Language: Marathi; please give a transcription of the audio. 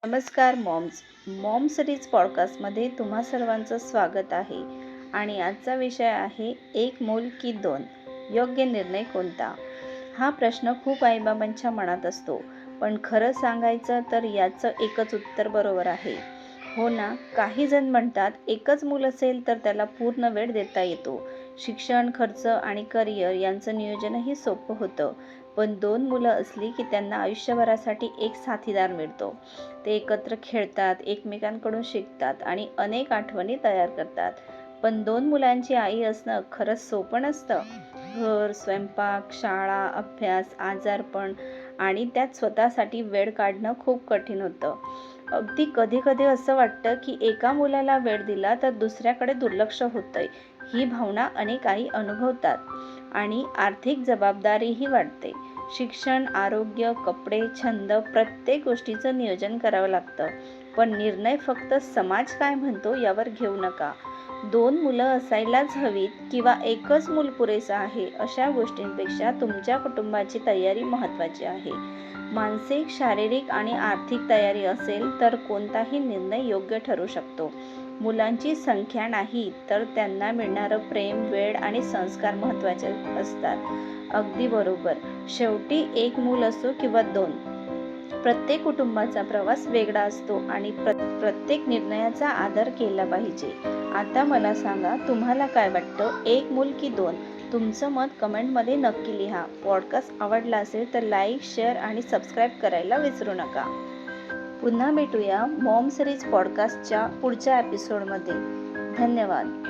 नमस्कार मॉम सिरीज पॉडकास्टमध्ये तुम्हा सर्वांचं स्वागत आहे. आणि आजचा विषय आहे एक मूल की दोन, योग्य निर्णय कोणता. हा प्रश्न खूप आईबाबांच्या मनात असतो, पण खरं सांगायचं तर याचं एकच उत्तर बरोबर आहे. हो ना. काही जण म्हणतात एकच मूल असेल तर त्याला पूर्ण वेळ देता येतो, शिक्षण, खर्च आणि करिअर यांचं नियोजनही सोपं होतं. पण दोन मुलं असली की त्यांना आयुष्यभरासाठी एक साथीदार मिळतो. ते एकत्र खेळतात, एकमेकांकडून शिकतात आणि अनेक आठवणी तयार करतात. पण दोन मुलांची आई असणं खरंच सोपं नसतं. घर, स्वयंपाक, शाळा, अभ्यास, आजारपण आणि त्यात स्वतःसाठी वेळ काढणं खूप कठीण होतं. अगदी कधी कधी असं वाटतं की एका मुलाला वेळ दिला तर दुसऱ्याकडे दुर्लक्ष होतंय. ही भावना अनेक आई अनुभवतात. आणि आर्थिक जबाबदारीही वाटते. शिक्षण, आरोग्य, कपडे, छंद, प्रत्येक गोष्टीचं नियोजन करावं लागतं. पण निर्णय फक्त समाज काय म्हणतो यावर घेऊ नका. दोन मुलं असायलाच हवीत किंवा एकच मूल पुरेसं आहे अशा गोष्टींपेक्षा तुमच्या कुटुंबाची तयारी महत्त्वाची आहे. मानसिक, शारीरिक आणि आर्थिक तयारी असेल तर कोणताही निर्णय योग्य ठरू शकतो. मुलांची संख्या नाही तर त्यांना मिळणारं प्रेम, वेळ आणि संस्कार महत्त्वाचे असतात. अगदी बरोबर. शेवटी एक मूल असो किंवा दोन, प्रत्येक कुटुंबाचा प्रवास वेगळा असतो आणि प्रत्येक निर्णयाचा आदर केला पाहिजे. आता मला सांगा, तुम्हाला काय वाटतं, एक मूल की दोन? तुमचं मत कमेंटमध्ये नक्की लिहा. पॉडकास्ट आवडला असेल तर लाईक, शेअर आणि सबस्क्राईब करायला विसरू नका. पुन्हा भेटूया मॉम सिरीज पॉडकास्टच्या पुढच्या एपिसोडमध्ये. धन्यवाद.